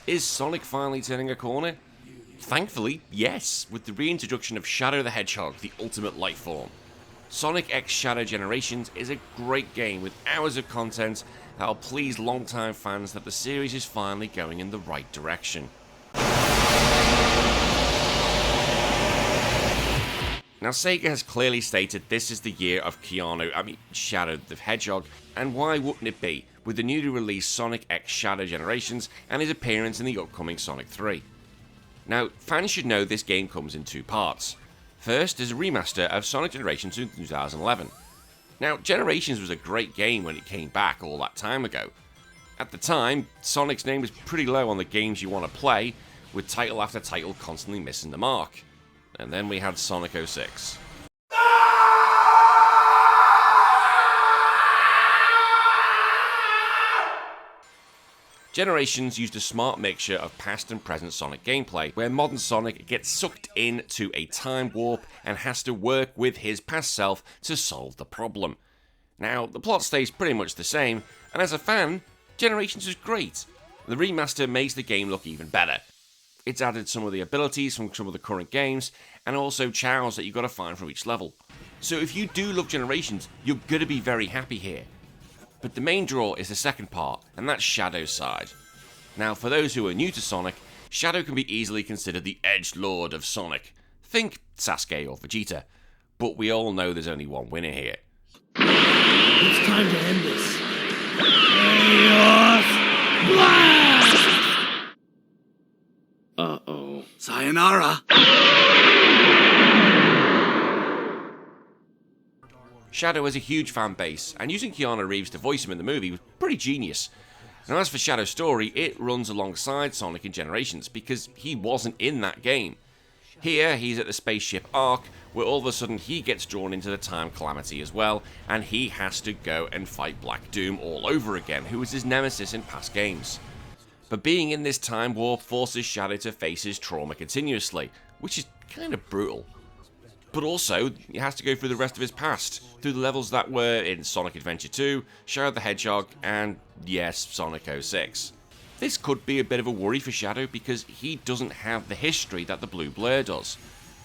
Is Sonic finally turning a corner? Thankfully, yes, with the reintroduction of Shadow the Hedgehog, the ultimate life form. Sonic X Shadow Generations is a great game with hours of content that will please longtime fans that the series is finally going in the right direction. Now, Sega has clearly stated this is the year of Shadow the Hedgehog, and why wouldn't it be, with the newly released Sonic X Shadow Generations and his appearance in the upcoming Sonic 3. Now, fans should know this game comes in two parts. First is a remaster of Sonic Generations in 2011. Now, Generations was a great game when it came back all that time ago. At the time, Sonic's name was pretty low on the games you want to play, with title after title constantly missing the mark. And then we had Sonic 06. Generations used a smart mixture of past and present Sonic gameplay, where modern Sonic gets sucked into a time warp and has to work with his past self to solve the problem. Now, the plot stays pretty much the same, and as a fan, Generations is great. The remaster makes the game look even better. It's added some of the abilities from some of the current games, and also chows that you've got to find from each level. So if you do love Generations, you're going to be very happy here. But the main draw is the second part, and that's Shadow's side. Now, for those who are new to Sonic, Shadow can be easily considered the edgelord of Sonic. Think Sasuke or Vegeta. But we all know there's only one winner here. It's time to end this. Chaos Blast! Uh-oh. Sayonara! Shadow has a huge fan base, and using Keanu Reeves to voice him in the movie was pretty genius. Now, as for Shadow's story, it runs alongside Sonic in Generations because he wasn't in that game. Here, he's at the spaceship Ark, where all of a sudden he gets drawn into the time calamity as well, and he has to go and fight Black Doom all over again, who was his nemesis in past games. But being in this time warp forces Shadow to face his trauma continuously, which is kind of brutal. But also, he has to go through the rest of his past, through the levels that were in Sonic Adventure 2, Shadow the Hedgehog, and yes, Sonic 06. This could be a bit of a worry for Shadow because he doesn't have the history that the Blue Blur does.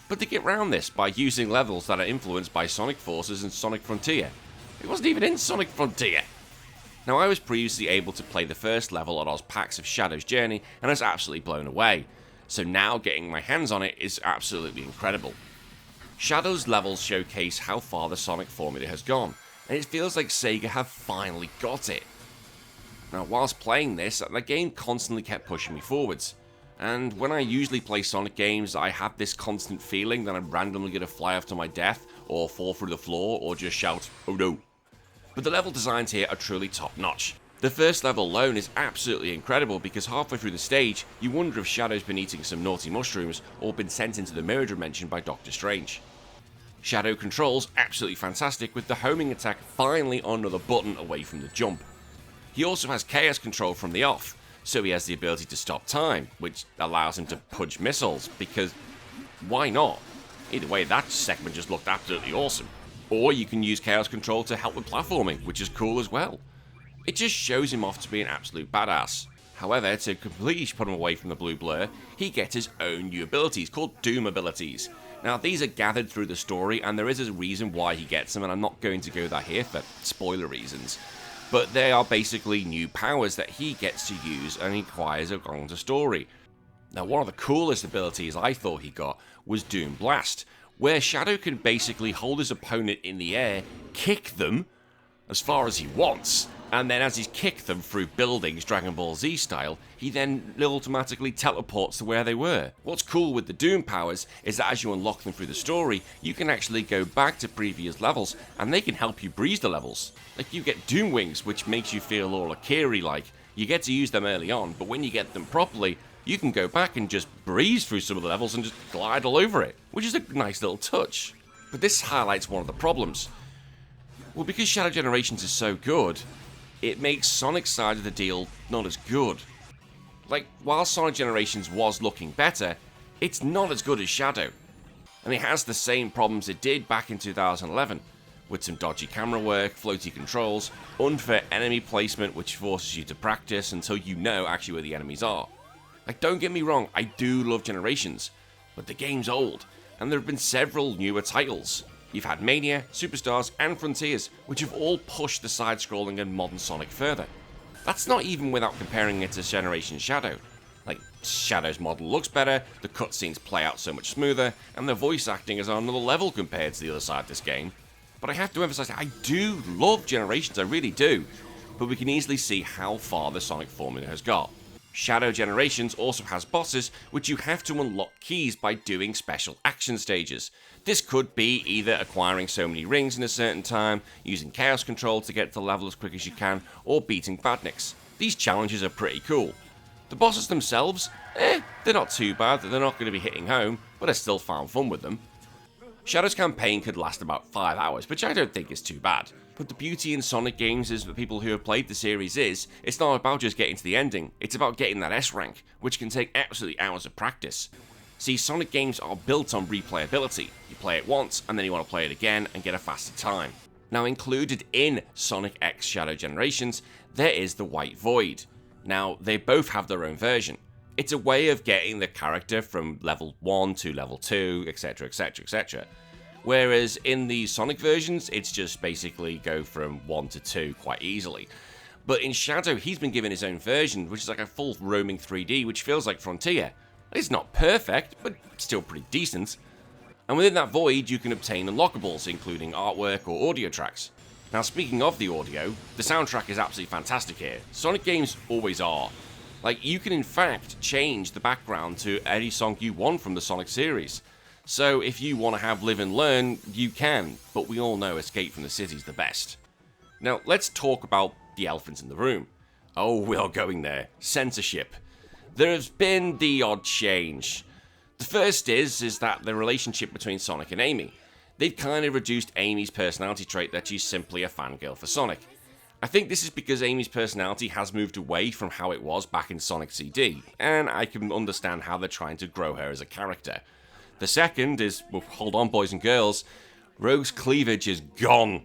But they get around this by using levels that are influenced by Sonic Forces and Sonic Frontier. It wasn't even in Sonic Frontier! Now, I was previously able to play the first level on OzPAX of Shadow's journey and I was absolutely blown away. So now getting my hands on it is absolutely incredible. Shadow's levels showcase how far the Sonic formula has gone, and it feels like Sega have finally got it. Now, whilst playing this, the game constantly kept pushing me forwards, and when I usually play Sonic games, I have this constant feeling that I'm randomly going to fly off to my death, or fall through the floor, or just shout, "Oh no." But the level designs here are truly top notch. The first level alone is absolutely incredible because halfway through the stage, you wonder if Shadow's been eating some naughty mushrooms or been sent into the mirror dimension by Doctor Strange. Shadow controls absolutely fantastic with the homing attack finally on another button away from the jump. He also has chaos control from the off, so he has the ability to stop time, which allows him to punch missiles, because why not? Either way, that segment just looked absolutely awesome. Or you can use chaos control to help with platforming, which is cool as well. It just shows him off to be an absolute badass. However, to completely put him away from the Blue Blur, he gets his own new abilities called Doom abilities. Now, these are gathered through the story, and there is a reason why he gets them, and I'm not going to go there here for spoiler reasons. But they are basically new powers that he gets to use and acquires along the story. Now, one of the coolest abilities I thought he got was Doom Blast, where Shadow can basically hold his opponent in the air, kick them as far as he wants, and then as he's kicked them through buildings Dragon Ball Z style, he then automatically teleports to where they were. What's cool with the Doom powers is that as you unlock them through the story, you can actually go back to previous levels and they can help you breeze the levels. Like, you get Doom Wings, which makes you feel all Akiri-like. You get to use them early on, but when you get them properly, you can go back and just breeze through some of the levels and just glide all over it, which is a nice little touch. But this highlights one of the problems. Well, because Shadow Generations is so good, it makes Sonic's side of the deal not as good. Like, while Sonic Generations was looking better, it's not as good as Shadow. And it has the same problems it did back in 2011, with some dodgy camera work, floaty controls, unfair enemy placement which forces you to practice until you know actually where the enemies are. Like, don't get me wrong, I do love Generations, but the game's old, and there have been several newer titles. You've had Mania, Superstars, and Frontiers, which have all pushed the side-scrolling and modern Sonic further. That's not even without comparing it to Generation Shadow. Like, Shadow's model looks better, the cutscenes play out so much smoother, and the voice acting is on another level compared to the other side of this game. But I have to emphasize, I do love Generations, I really do, but we can easily see how far the Sonic formula has got. Shadow Generations also has bosses which you have to unlock keys by doing special action stages. This could be either acquiring so many rings in a certain time, using Chaos Control to get to the level as quick as you can, or beating badniks. These challenges are pretty cool. The bosses themselves, they're not too bad, they're not going to be hitting home, but I still found fun with them. Shadow's campaign could last about 5 hours, which I don't think is too bad. But the beauty in Sonic games is that people who have played the series it's not about just getting to the ending, it's about getting that S rank, which can take absolutely hours of practice. See, Sonic games are built on replayability. You play it once, and then you want to play it again and get a faster time. Now, included in Sonic X Shadow Generations, there is the White Void. Now, they both have their own version. It's a way of getting the character from level 1 to level 2, etc, etc, etc. Whereas in the Sonic versions, it's just basically go from 1 to 2 quite easily. But in Shadow, he's been given his own version, which is like a full roaming 3D, which feels like Frontier. It's not perfect, but still pretty decent. And within that void, you can obtain unlockables, including artwork or audio tracks. Now, speaking of the audio, the soundtrack is absolutely fantastic here. Sonic games always are. Like, you can in fact change the background to any song you want from the Sonic series. So if you want to have Live and Learn, you can, but we all know Escape from the City's the best. Now, let's talk about the elephant in the room. Oh, we are going there. Censorship. There has been the odd change. The first is that the relationship between Sonic and Amy. They've kind of reduced Amy's personality trait that she's simply a fangirl for Sonic. I think this is because Amy's personality has moved away from how it was back in Sonic CD, and I can understand how they're trying to grow her as a character. The second is, well, hold on boys and girls, Rogue's cleavage is gone.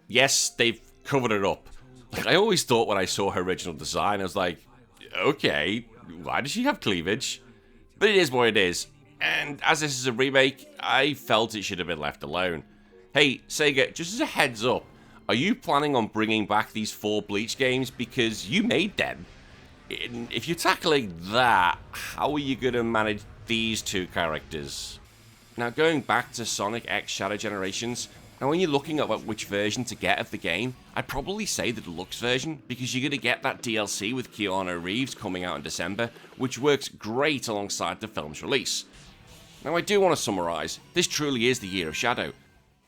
Yes, they've covered it up. Like, I always thought when I saw her original design, I was like, okay, why does she have cleavage? But it is what it is, and as this is a remake, I felt it should have been left alone. Hey, Sega, just as a heads up, are you planning on bringing back these 4 Bleach games because you made them? If you're tackling that, how are you going to manage these 2 characters? Now, going back to Sonic X Shadow Generations, now when you're looking at which version to get of the game, I'd probably say the deluxe version, because you're going to get that DLC with Keanu Reeves coming out in December, which works great alongside the film's release. Now, I do want to summarise, this truly is the year of Shadow.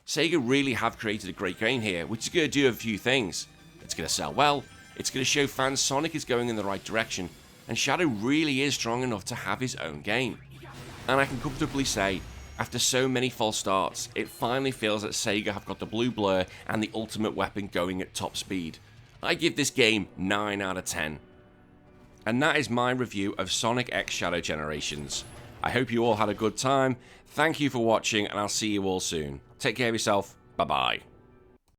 Sega really have created a great game here, which is going to do a few things. It's going to sell well, it's going to show fans Sonic is going in the right direction, and Shadow really is strong enough to have his own game. And I can comfortably say, after so many false starts, it finally feels that Sega have got the blue blur and the ultimate weapon going at top speed. I give this game 9 out of 10. And that is my review of Sonic X Shadow Generations. I hope you all had a good time, thank you for watching, and I'll see you all soon. Take care of yourself, bye bye.